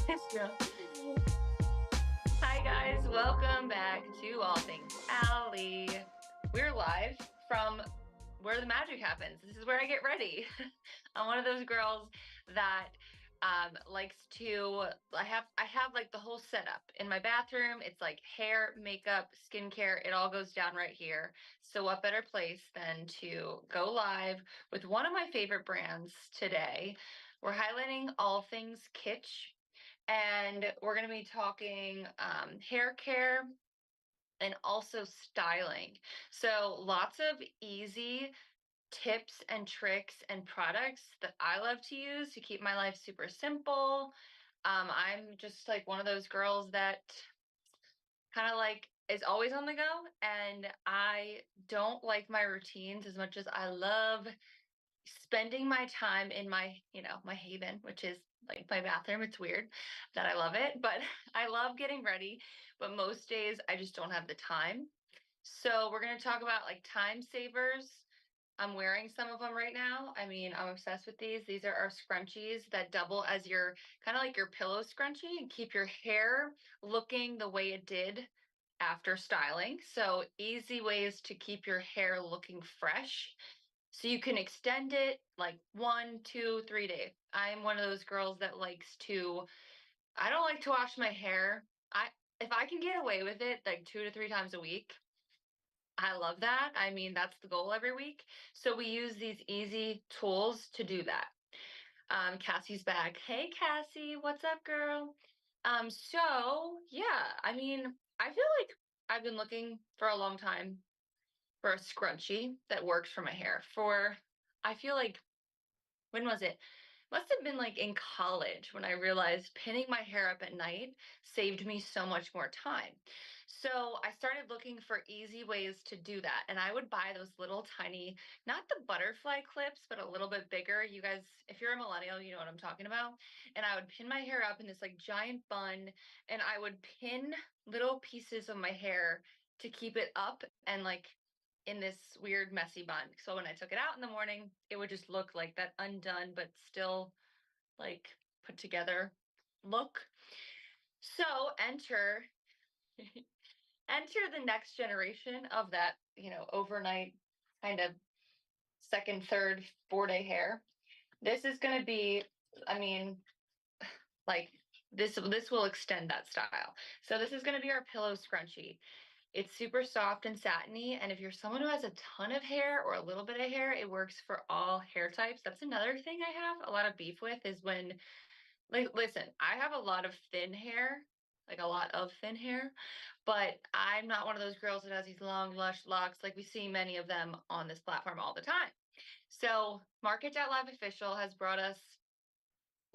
Yeah. Hi guys, welcome back to All Things Alley. We're live from where the magic happens. This is where I get ready. I'm one of those girls that likes to. I have like the whole setup in my bathroom. It's like hair, makeup, skincare. It all goes down right here. So what better place than to go live with one of my favorite brands today? We're highlighting all things kitsch, and we're going to be talking hair care and also styling. So lots of easy tips and tricks and products that I love to use to keep my life super simple. I'm just like one of those girls that kind of like is always on the go, and I don't like my routines as much as I love spending my time in my, my haven, which is like my bathroom. It's weird that I love it, but I love getting ready. But most days I just don't have the time. So we're going to talk about like time savers. I'm wearing some of them right now. I mean, I'm obsessed with these. These are our scrunchies that double as your kind of like your pillow scrunchie and keep your hair looking the way it did after styling. So easy ways to keep your hair looking fresh, so you can extend it like 1, 2, 3 days. I'm one of those girls that likes to, I don't like to wash my hair. If I can get away with it like 2 to 3 times a week, I love that. I mean, that's the goal every week. So we use these easy tools to do that. Cassie's back. Hey Cassie, what's up, girl? So yeah, I mean, I feel like I've been looking for a long time for a scrunchie that works for my hair. I feel like, when was it? Must have been like in college when I realized pinning my hair up at night saved me so much more time. So I started looking for easy ways to do that. And I would buy those little tiny, not the butterfly clips, but a little bit bigger. You guys, if you're a millennial, you know what I'm talking about. And I would pin my hair up in this like giant bun, and I would pin little pieces of my hair to keep it up and like in this weird messy bun. So when I took it out in the morning, it would just look like that undone but still like put together look. So enter enter the next generation of that, overnight kind of second, third, 4 day hair. This is going to be, I mean, like this will extend that style. So this is going to be our pillow scrunchie. It's super soft and satiny, and if you're someone who has a ton of hair or a little bit of hair, it works for all hair types. That's another thing I have a lot of beef with, is when, like, listen, I have a lot of thin hair, like a lot of thin hair, but I'm not one of those girls that has these long, lush locks. Like we see many of them on this platform all the time. So MARKET.live official has brought us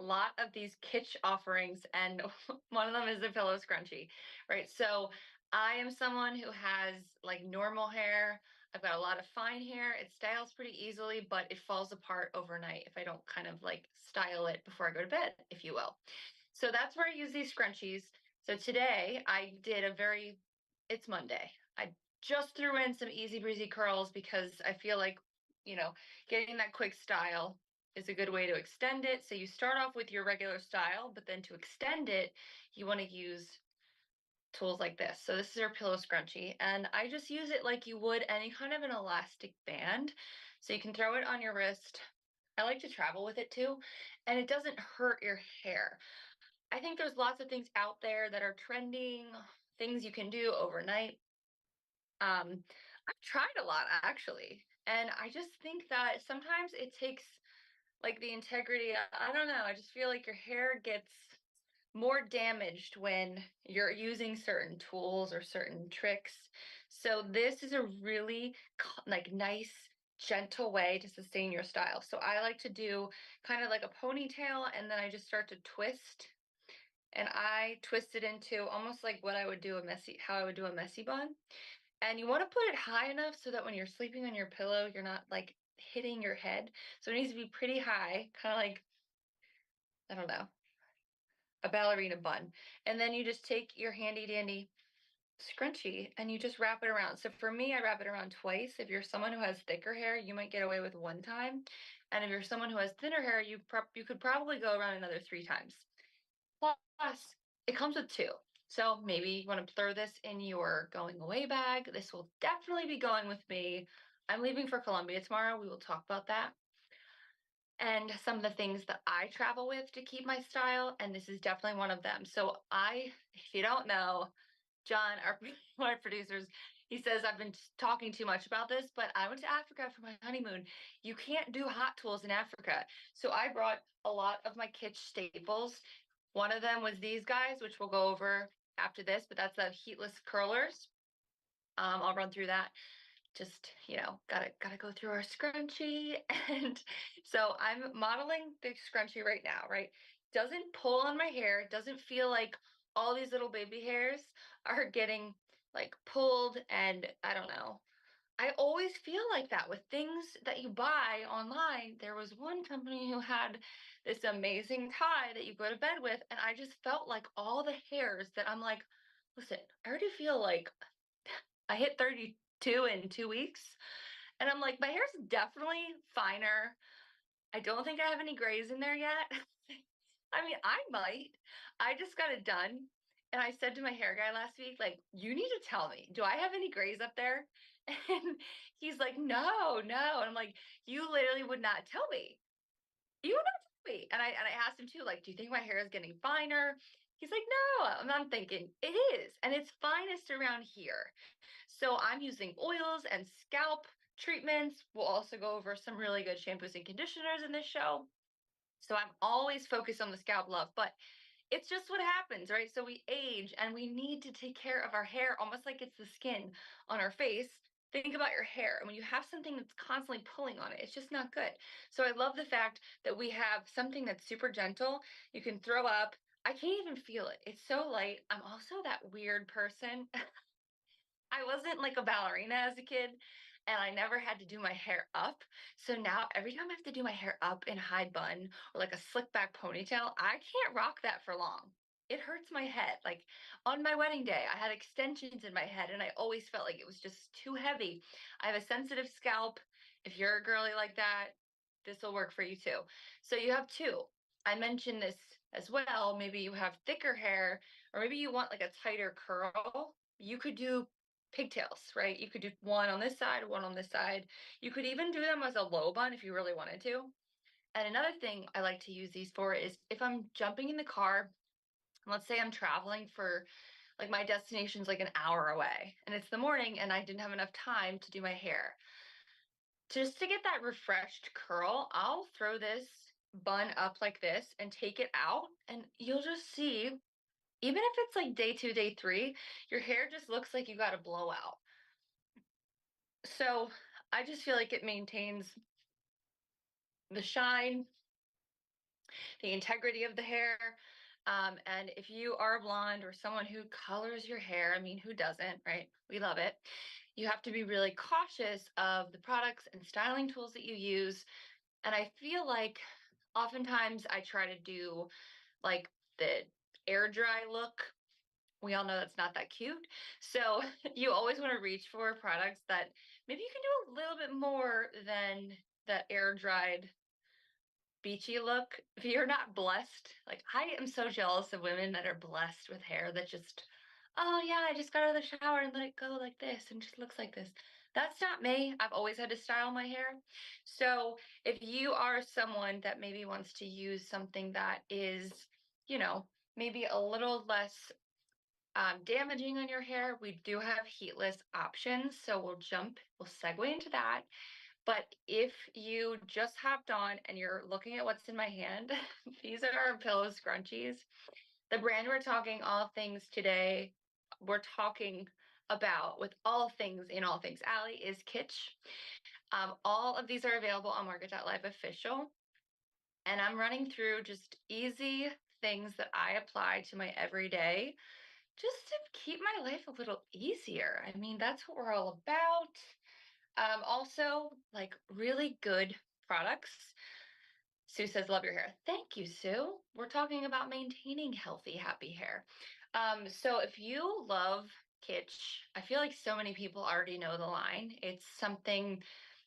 a lot of these kitsch offerings, and one of them is the pillow scrunchie, right? So I am someone who has like normal hair. I've got a lot of fine hair. It styles pretty easily, but it falls apart overnight if I don't kind of like style it before I go to bed, if you will. So that's where I use these scrunchies. So today I did it's Monday. I just threw in some easy breezy curls because I feel like, getting that quick style is a good way to extend it. So you start off with your regular style, but then to extend it, you want to use tools like this. So this is our pillow scrunchie, and I just use it like you would any kind of an elastic band. So you can throw it on your wrist. I like to travel with it too, and it doesn't hurt your hair. I think there's lots of things out there that are trending, things you can do overnight. I've tried a lot actually, and I just think that sometimes it takes like the integrity. I don't know. I just feel like your hair gets more damaged when you're using certain tools or certain tricks. So this is a really like nice, gentle way to sustain your style. So I like to do kind of like a ponytail, and then I just start to twist, and I twist it into almost like how I would do a messy bun. And you want to put it high enough so that when you're sleeping on your pillow, you're not like hitting your head. So it needs to be pretty high, kind of like, I don't know, a ballerina bun. And then you just take your handy dandy scrunchie and you just wrap it around. So for me, I wrap it around twice. If you're someone who has thicker hair, you might get away with one time. And if you're someone who has thinner hair, you could probably go around another 3 times. Plus, it comes with two. So maybe you want to throw this in your going away bag. This will definitely be going with me. I'm leaving for Colombia tomorrow. We will talk about that. And some of the things that I travel with to keep my style, and this is definitely one of them. So if you don't know, John, one of our producers, he says I've been talking too much about this, but I went to Africa for my honeymoon. You can't do hot tools in Africa. So I brought a lot of my kitsch staples. One of them was these guys, which we'll go over after this, but that's the heatless curlers. I'll run through that. Just, gotta go through our scrunchie. And so I'm modeling the scrunchie right now, right? Doesn't pull on my hair, doesn't feel like all these little baby hairs are getting like pulled, and I don't know. I always feel like that with things that you buy online. There was one company who had this amazing tie that you go to bed with, and I just felt like all the hairs that I'm like, listen, I already feel like I hit 32 in 2 weeks. And I'm like, my hair's definitely finer. I don't think I have any grays in there yet. I mean, I might. I just got it done. And I said to my hair guy last week, like, you need to tell me, do I have any grays up there? And he's like, no, no. And I'm like, you literally would not tell me. You would not tell me. And I asked him too, like, do you think my hair is getting finer? He's like, no. And I'm thinking, it is. And it's finest around here. So I'm using oils and scalp treatments. We'll also go over some really good shampoos and conditioners in this show. So I'm always focused on the scalp love, but it's just what happens, right? So we age and we need to take care of our hair almost like it's the skin on our face. Think about your hair. And when you have something that's constantly pulling on it, it's just not good. So I love the fact that we have something that's super gentle. You can throw up. I can't even feel it. It's so light. I'm also that weird person. I wasn't like a ballerina as a kid, and I never had to do my hair up. So now every time I have to do my hair up in a high bun or like a slick back ponytail, I can't rock that for long. It hurts my head. Like on my wedding day, I had extensions in my head and I always felt like it was just too heavy. I have a sensitive scalp. If you're a girly like that, this will work for you too. So you have two. I mentioned this as well. Maybe you have thicker hair, or maybe you want like a tighter curl. You could do pigtails, right? You could do one on this side, one on this side. You could even do them as a low bun if you really wanted to. And another thing I like to use these for is if I'm jumping in the car, let's say I'm traveling for like my destination's like an hour away and it's the morning and I didn't have enough time to do my hair. Just to get that refreshed curl, I'll throw this bun up like this and take it out, and you'll just see, even if it's like day 2, day 3, your hair just looks like you got a blowout. So I just feel like it maintains the shine, the integrity of the hair. And if you are a blonde or someone who colors your hair, I mean, who doesn't, right? We love it. You have to be really cautious of the products and styling tools that you use. And I feel like oftentimes I try to do like the air dry look. We all know that's not that cute. So you always want to reach for products that maybe you can do a little bit more than that air dried beachy look. If you're not blessed, like I am so jealous of women that are blessed with hair that just, oh yeah, I just got out of the shower and let it go like this and just looks like this. That's not me. I've always had to style my hair. So if you are someone that maybe wants to use something that is, maybe a little less damaging on your hair, we do have heatless options. So we'll segue into that. But if you just hopped on and you're looking at what's in my hand, these are our pillow scrunchies. The brand we're talking all things today, we're talking about with all things in all things Alley is Kitsch. All of these are available on MARKET.live official. And I'm running through just easy things that I apply to my everyday just to keep my life a little easier. I mean, that's what we're all about. Also, like really good products. Sue says, love your hair. Thank you, Sue. We're talking about maintaining healthy, happy hair. So if you love Kitsch, I feel like so many people already know the line. It's something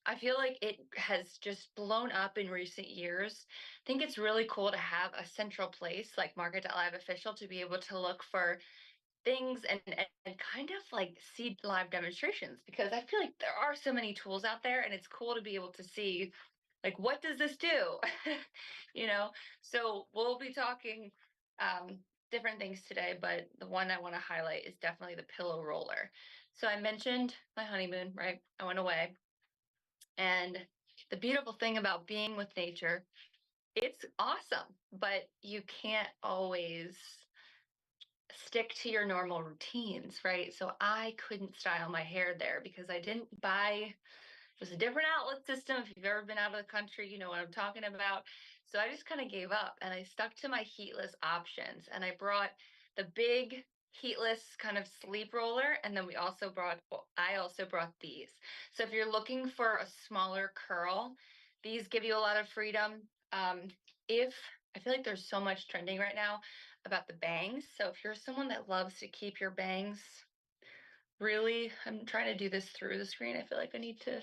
I feel like it has just blown up in recent years. I think it's really cool to have a central place like Market.live official to be able to look for things and kind of like see live demonstrations, because I feel like there are so many tools out there and it's cool to be able to see like, what does this do? you know, so we'll be talking um, different things today, but the one I want to highlight is definitely the pillow roller. So I mentioned my honeymoon, right? I went away, and the beautiful thing about being with nature, it's awesome, but you can't always stick to your normal routines, right? So I couldn't style my hair there because I didn't buy, it was a different outlet system. If you've ever been out of the country, you know what I'm talking about. So I just kind of gave up and I stuck to my heatless options, and I brought the big heatless kind of sleep roller, and then I also brought these. So if you're looking for a smaller curl, these give you a lot of freedom. Um, if I feel like there's so much trending right now about the bangs. So if you're someone that loves to keep your bangs really, I'm trying to do this through the screen. I feel like I need to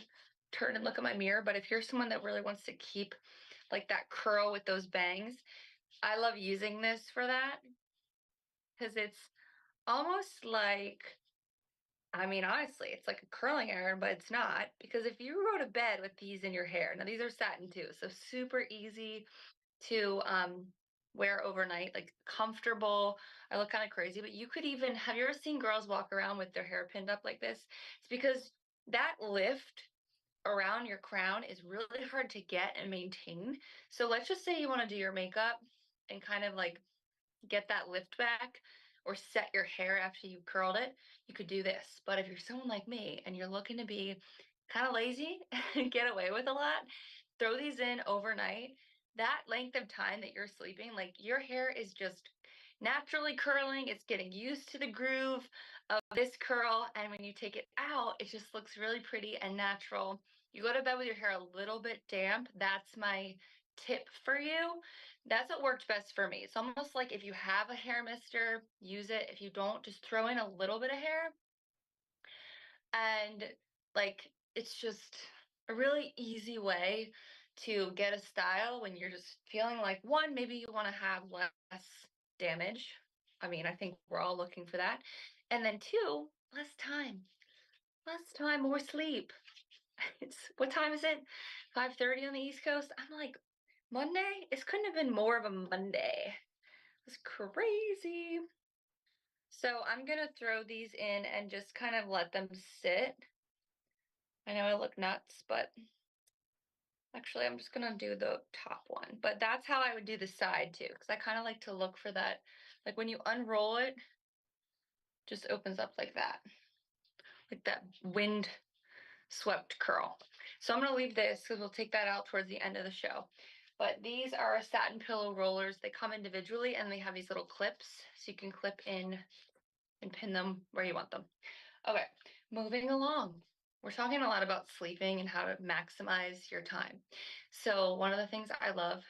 turn and look at my mirror. But if you're someone that really wants to keep like that curl with those bangs, I love using this for that, because it's almost like, I mean, honestly, it's like a curling iron, but it's not, because if you go to bed with these in your hair, now these are satin too, so super easy to wear overnight, like comfortable. I look kind of crazy, but you could even, have you ever seen girls walk around with their hair pinned up like this? It's because that lift around your crown is really hard to get and maintain. So let's just say you want to do your makeup and kind of like get that lift back or set your hair after you curled it, you could do this. But if you're someone like me and you're looking to be kind of lazy and get away with a lot, throw these in overnight. That length of time that you're sleeping, like your hair is just naturally curling. It's getting used to the groove of this curl. And when you take it out, it just looks really pretty and natural. You go to bed with your hair a little bit damp. That's my tip for you. That's what worked best for me. It's almost like if you have a hair mister, use it. If you don't, just throw in a little bit of hair. And like, it's just a really easy way to get a style when you're just feeling like, one, maybe you want to have less damage. I mean, I think we're all looking for that. And then two, less time, more sleep. It's, what time is it? 5:30 on the East Coast. I'm like, Monday? It couldn't have been more of a Monday. It's crazy. So I'm gonna throw these in and just kind of let them sit. I know I look nuts, but actually I'm just gonna do the top one. But that's how I would do the side too, because I kind of like to look for that. Like when you unroll it, just opens up like that wind swept curl. So I'm gonna leave this because we'll take that out towards the end of the show. But these are satin pillow rollers. They come individually and they have these little clips, so you can clip in and pin them where you want them. Okay, moving along. We're talking a lot about sleeping and how to maximize your time. So one of the things I love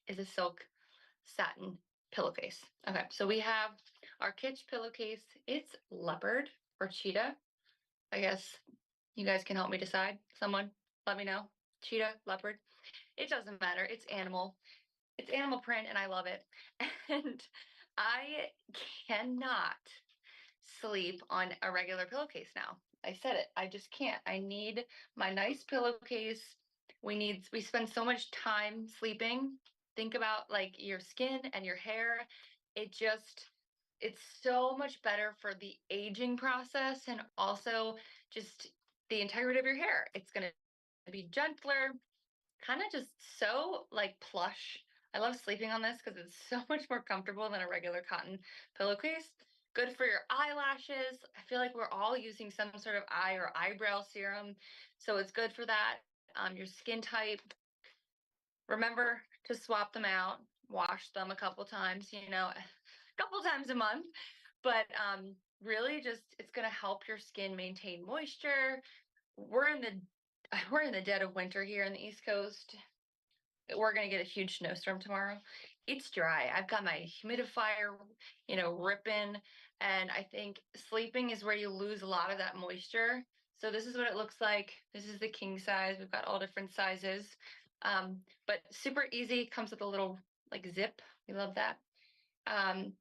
is a silk satin pillowcase. Okay, so we have our Kitsch pillowcase. It's leopard or cheetah. I guess you guys can help me decide. Someone let me know. Cheetah, leopard. It doesn't matter. It's animal. It's animal print and I love it. And I cannot sleep on a regular pillowcase now. I said it. I just can't. I need my nice pillowcase. We spend so much time sleeping. Think about like your skin and your hair. It's so much better for the aging process and also just the integrity of your hair. It's going to be gentler, kind of just so like plush. I love sleeping on this because it's so much more comfortable than a regular cotton pillowcase. Good for your eyelashes. I feel like we're all using some sort of eye or eyebrow serum, so it's good for that. Your skin type, remember to swap them out, wash them a couple times, a couple times a month. But really just it's going to help your skin maintain moisture. We're in the we're in the dead of winter here in the East Coast. We're going to get a huge snowstorm tomorrow. It's dry. I've got my humidifier, ripping. And I think sleeping is where you lose a lot of that moisture. So this is what it looks like. This is the king size. We've got all different sizes, but super easy. Comes with a little like zip. We love that. Um,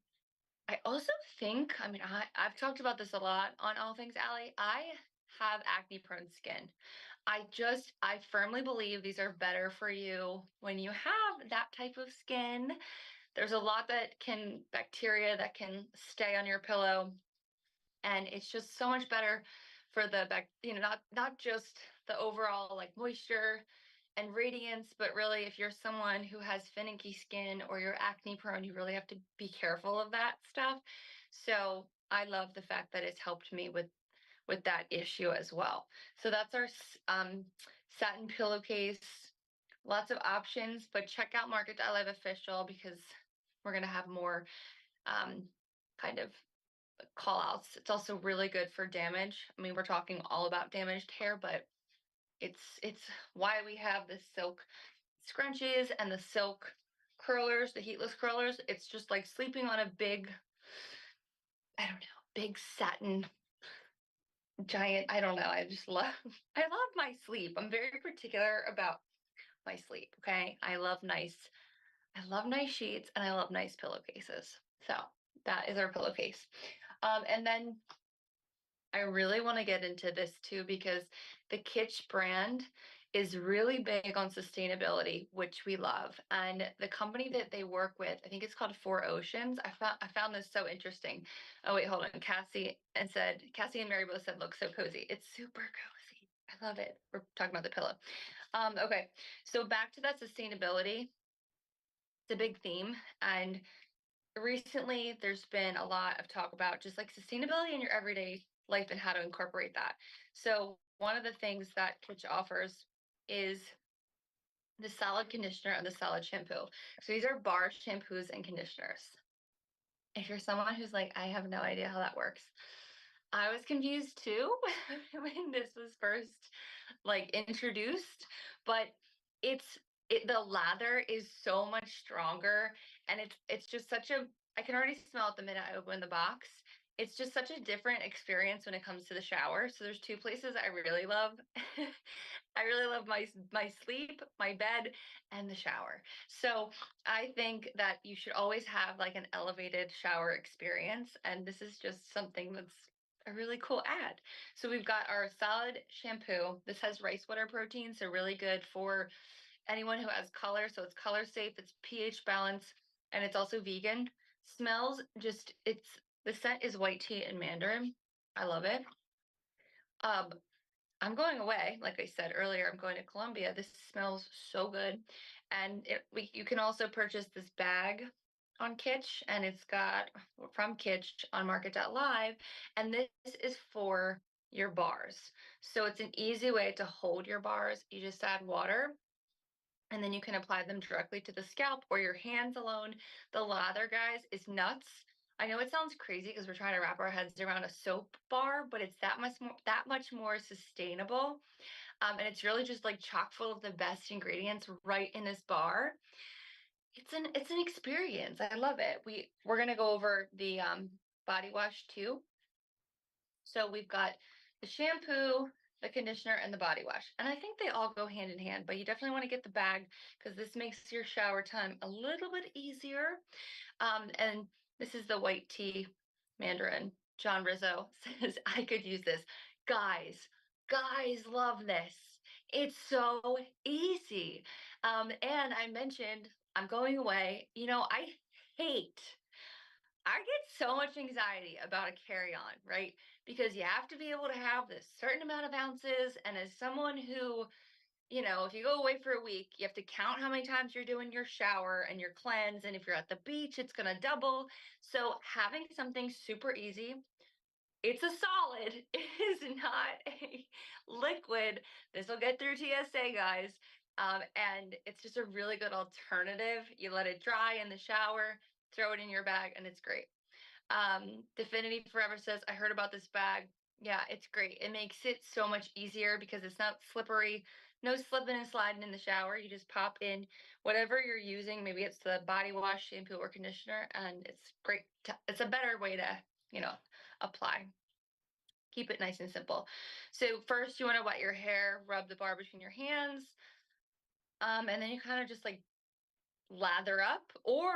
I also think, I mean, I've talked about this a lot on All Things Alley. I have acne prone skin. I firmly believe these are better for you when you have that type of skin. There's a lot bacteria that can stay on your pillow, and it's just so much better for not just the overall like moisture and radiance, but really if you're someone who has finicky skin or you're acne prone, you really have to be careful of that stuff. So I love the fact that it's helped me with that issue as well. So that's our satin pillowcase. Lots of options, but check out Market.live official because we're gonna have more kind of call outs. It's also really good for damage. I mean, we're talking all about damaged hair, but it's why we have the silk scrunchies and the silk curlers, the heatless curlers. It's just like sleeping on a big, I don't know, big satin giant. I don't know. I love my sleep. I'm very particular about my sleep. Okay. I love nice sheets and I love nice pillowcases. So that is our pillowcase. And then I really want to get into this too because the Kitsch brand is really big on sustainability, which we love. And the company that they work with, I think it's called Four Oceans. I found this so interesting. Oh wait, hold on. Cassie and Mary both said look so cozy. It's super cozy. I love it. We're talking about the pillow. Okay, so back to that sustainability. It's a big theme, and recently there's been a lot of talk about just like sustainability in your everyday life and how to incorporate that. So one of the things that Kitsch offers is the solid conditioner and the solid shampoo. So these are bar shampoos and conditioners. If you're someone who's like, I have no idea how that works, I was confused too when this was first like introduced, but the lather is so much stronger, and it's just such a I can already smell it the minute I open the box. It's just such a different experience when it comes to the shower. So there's two places I really love. I really love my sleep, my bed, and the shower. So I think that you should always have like an elevated shower experience, and this is just something that's a really cool ad. So we've got our solid shampoo. This has rice water protein, so really good for anyone who has color. So it's color safe, it's pH balanced, and it's also vegan. Smells just it's the scent is white tea and mandarin. I love it. Um, I'm going away, like I said earlier. I'm going to Colombia. This smells so good, and you can also purchase this bag on Kitsch, and it's got from Kitsch on Market.live, and this is for your bars. So it's an easy way to hold your bars. You just add water and then you can apply them directly to the scalp or your hands alone. The lather, guys, is nuts. I know it sounds crazy because we're trying to wrap our heads around a soap bar, but it's that much more sustainable. And it's really just like chock full of the best ingredients right in this bar. It's an experience. I love it. We're gonna go over the body wash too. So we've got the shampoo, the conditioner, and the body wash. And I think they all go hand in hand, but you definitely want to get the bag because this makes your shower time a little bit easier. And this is the white tea mandarin. John Rizzo says, I could use this. Guys love this. It's so easy. And I mentioned I'm going away. Hate I get so much anxiety about a carry-on, right? Because you have to be able to have this certain amount of ounces. And as someone who, if you go away for a week, you have to count how many times you're doing your shower and your cleanse. And if you're at the beach, it's going to double. So having something super easy, it's a solid, it is not a liquid. This will get through TSA, guys. And it's just a really good alternative. You let it dry in the shower, throw it in your bag, and it's great. Definity Forever says, I heard about this bag. Yeah, it's great. It makes it so much easier because it's not slippery. No slipping and sliding in the shower. You just pop in whatever you're using. Maybe it's the body wash, shampoo, or conditioner, and it's great. It's a better way to, apply. Keep it nice and simple. So first you want to wet your hair, rub the bar between your hands, and then you kind of just like lather up, or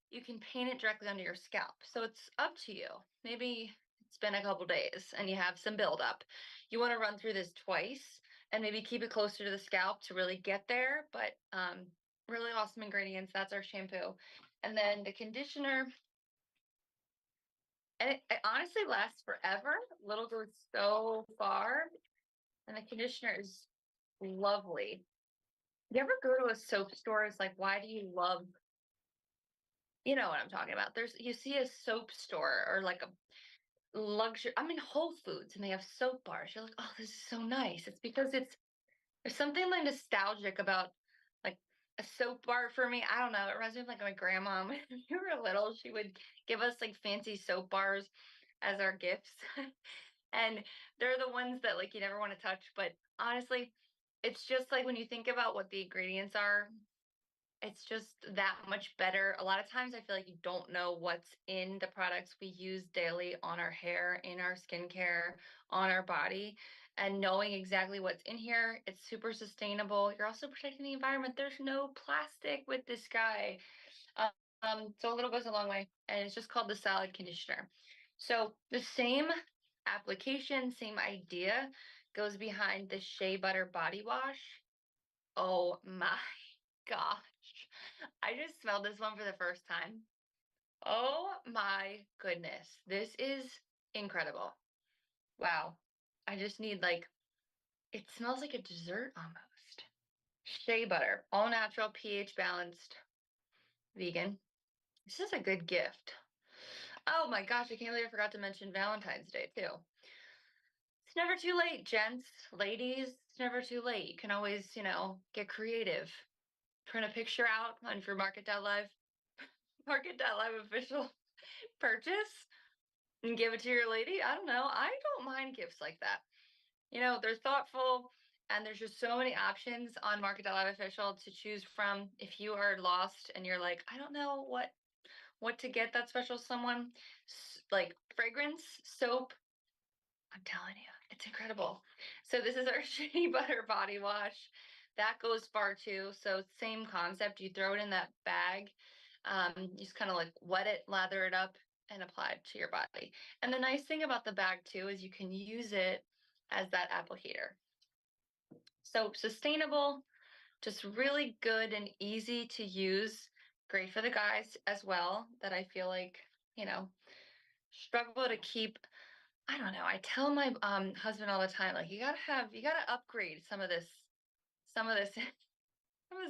you can paint it directly under your scalp. So it's up to you. Maybe it's been a couple days and you have some buildup. You want to run through this twice and maybe keep it closer to the scalp to really get there. But really awesome ingredients. That's our shampoo. And then the conditioner, and it honestly lasts forever. Little goes so far, and the conditioner is lovely. You ever go to a soap store? It's like, why do you love, you know what I'm talking about? You see a soap store or like a luxury, I mean, Whole Foods, and they have soap bars. You're like, oh, this is so nice. It's because there's something like nostalgic about like a soap bar for me. I don't know. It reminds me of like my grandma. When we were little, she would give us like fancy soap bars as our gifts. And they're the ones that like you never want to touch. But honestly, it's just like when you think about what the ingredients are, it's just that much better. A lot of times I feel like you don't know what's in the products we use daily on our hair, in our skincare, on our body. And knowing exactly what's in here, it's super sustainable. You're also protecting the environment. There's no plastic with this guy. So a little goes a long way. And it's just called the salad conditioner. So the same application, same idea goes behind the shea butter body wash. Oh my gosh. I just smelled this one for the first time. Oh my goodness. This is incredible. Wow. I just need like, it smells like a dessert almost. Shea butter, all natural, pH balanced, vegan. This is a good gift. Oh my gosh, I can't believe I forgot to mention Valentine's Day too. It's never too late, gents, ladies. It's never too late. You can always, get creative. Print a picture out on your MARKET.live, MARKET.live official purchase and give it to your lady. I don't know. I don't mind gifts like that. They're thoughtful, and there's just so many options on MARKET.live official to choose from. If you are lost and you're like, I don't know what to get that special someone, like fragrance, soap, I'm telling you, it's incredible. So this is our shea butter body wash. That goes far too. So same concept. You throw it in that bag. You just kind of like wet it, lather it up, and apply it to your body. And the nice thing about the bag too is you can use it as that applicator. So sustainable, just really good and easy to use. Great for the guys as well, that I feel like, struggle to keep. I don't know. I tell my husband all the time, like, you gotta upgrade some of this, some of this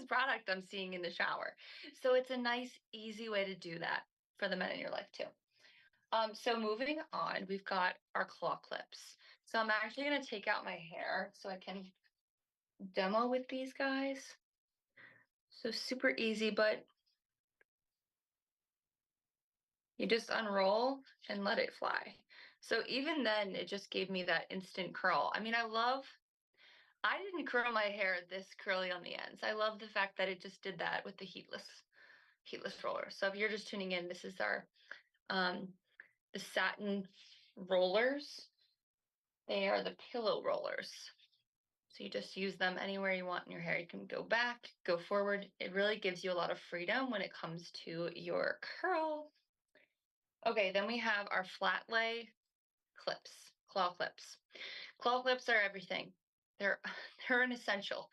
product I'm seeing in the shower. So it's a nice, easy way to do that for the men in your life too. So moving on, we've got our claw clips. So I'm actually gonna take out my hair so I can demo with these guys. So super easy, but you just unroll and let it fly. So even then, it just gave me that instant curl. I mean, I didn't curl my hair this curly on the ends. I love the fact that it just did that with the heatless roller. So if you're just tuning in, this is our the satin rollers. They are the pillow rollers. So you just use them anywhere you want in your hair. You can go back, go forward. It really gives you a lot of freedom when it comes to your curl. Okay, then we have our flat lay clips, claw clips. Claw clips are everything. They're they're an essential.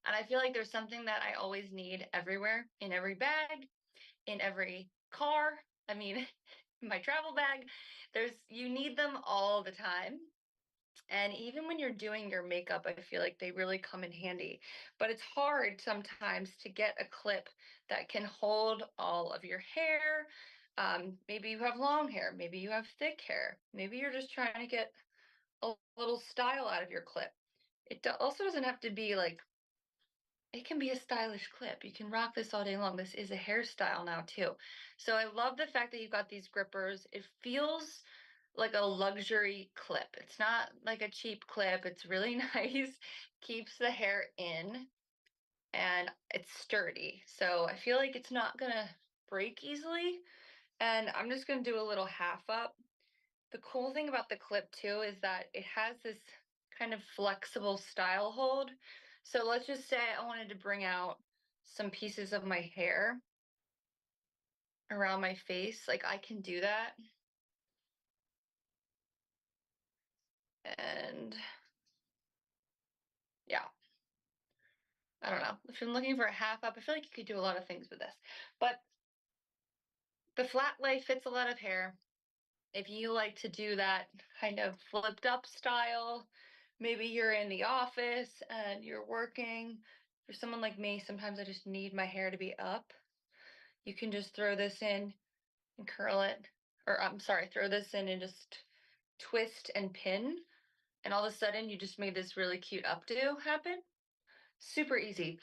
And I feel like there's something that I always need everywhere, in every bag, in every car. I mean, my travel bag. You need them all the time. And even when you're doing your makeup, I feel like they really come in handy. But it's hard sometimes to get a clip that can hold all of your hair. Maybe you have long hair, maybe you have thick hair, maybe you're just trying to get a little style out of your clip. It also doesn't have to be like, it can be a stylish clip. You can rock this all day long. This is a hairstyle now too. So I love the fact that you've got these grippers. It feels like a luxury clip. It's not like a cheap clip. It's really nice, keeps the hair in, and it's sturdy. So I feel like it's not gonna break easily. And I'm just gonna do a little half up The cool thing about the clip too is that it has this kind of flexible style hold. So let's just say I wanted to bring out some pieces of my hair around my face, like I can do that. And yeah, I don't know. If you're looking for a half up, I feel like you could do a lot of things with this. But the flat lay fits a lot of hair. If you like to do that kind of flipped up style, maybe you're in the office and you're working. For someone like me, sometimes I just need my hair to be up. You can just throw this in and curl it, or I'm sorry, throw this in and just twist and pin. And all of a sudden you just made this really cute updo happen. Super easy.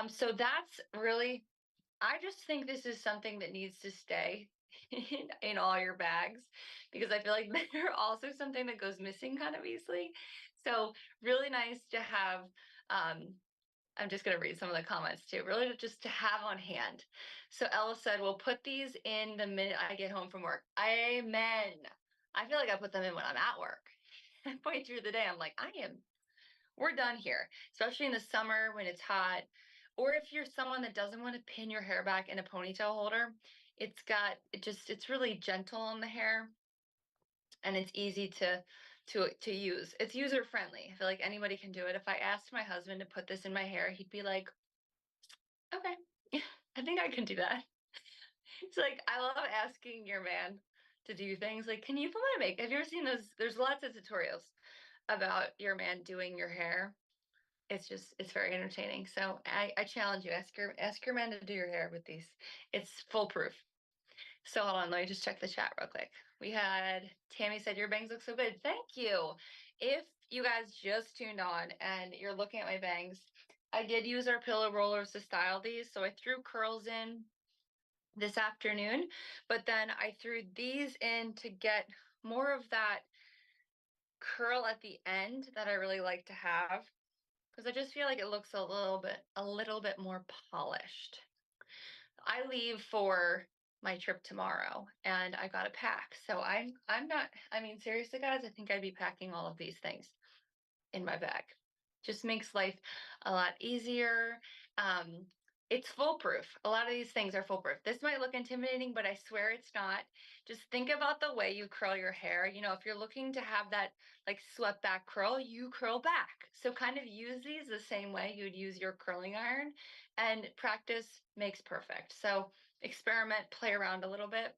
So that's really, I just think this is something that needs to stay in all your bags, because I feel like they're also something that goes missing kind of easily. So really nice to have. I'm just going to read some of the comments too, really just to have on hand. So Ella said, we'll put these in the minute I get home from work. Amen. I feel like I put them in when I'm at work. Halfway through the day, I'm like, we're done here, especially in the summer when it's hot. Or if you're someone that doesn't want to pin your hair back in a ponytail holder, it's really gentle on the hair and it's easy to use. It's user friendly. I feel like anybody can do it. If I asked my husband to put this in my hair, he'd be like, okay, I think I can do that. It's like, I love asking your man to do things like, can you put my makeup? Have you ever seen those? There's lots of tutorials about your man doing your hair. It's very entertaining. So I challenge you, ask your man to do your hair with these. It's foolproof. So hold on, let me just check the chat real quick. We had Tammy said your bangs look so good. Thank you. If you guys just tuned on and you're looking at my bangs, I did use our pillow rollers to style these. So I threw curls in this afternoon, but then I threw these in to get more of that curl at the end that I really like to have, because I just feel like it looks a little bit more polished. I leave for my trip tomorrow and I got to pack. So I'm not, I mean, seriously guys, I think I'd be packing all of these things in my bag. Just makes life a lot easier. It's foolproof. A lot of these things are foolproof. This might look intimidating, but I swear it's not. Just think about the way you curl your hair. You know, if you're looking to have that like swept back curl, you curl back. So kind of use these the same way you'd use your curling iron, and practice makes perfect. So experiment, play around a little bit.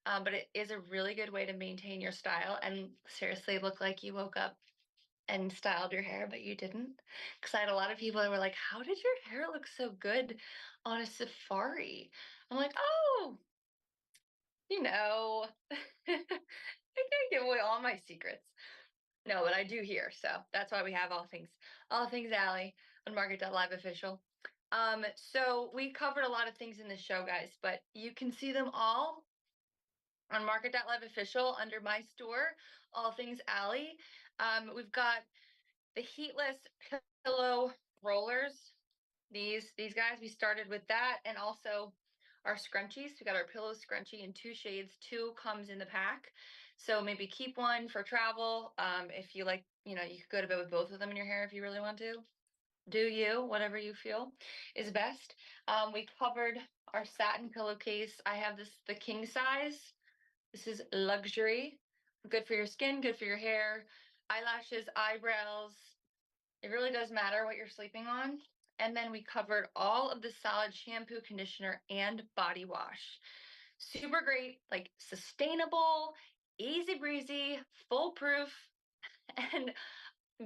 But it is a really good way to maintain your style and seriously look like you woke up and styled your hair, but you didn't. Because I had a lot of people that were like, how did your hair look so good on a safari? I'm like, oh, you know, I can't give away all my secrets. No, but I do here. So that's why we have all things Allie on Market.live official. So we covered a lot of things in this show, guys, but you can see them all on Market.live official under my store, all things Allie. We've got the heatless pillow rollers. These guys, we started with that, and also our scrunchies. We got our pillow scrunchie in 2 shades. 2 comes in the pack. So maybe keep one for travel. If you like, you know, you could go to bed with both of them in your hair if you really want to. Do you, whatever you feel is best. We covered our satin pillowcase. I have the king size. This is luxury. Good for your skin, good for your hair, eyelashes, eyebrows. It really does matter what you're sleeping on. And then we covered all of the solid shampoo, conditioner, and body wash. Super great, like sustainable, easy breezy, foolproof, and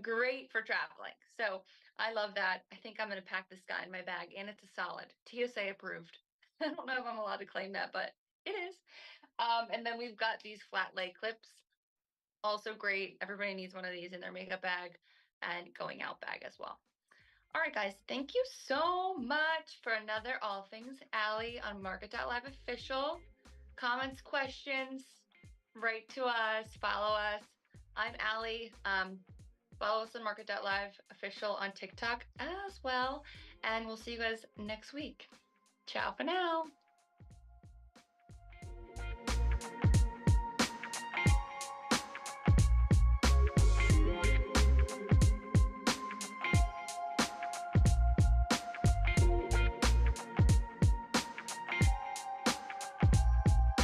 great for traveling. So I love that. I think I'm going to pack this guy in my bag, and it's a solid. TSA approved. I don't know if I'm allowed to claim that, but it is. And then we've got these flat lay clips. Also great. Everybody needs one of these in their makeup bag and going out bag as well. All right, guys, thank you so much for another All Things Allie on Market.live official. Comments, questions, write to us, follow us. I'm Allie. Follow us on Market.live official on TikTok as well. And we'll see you guys next week. Ciao for now.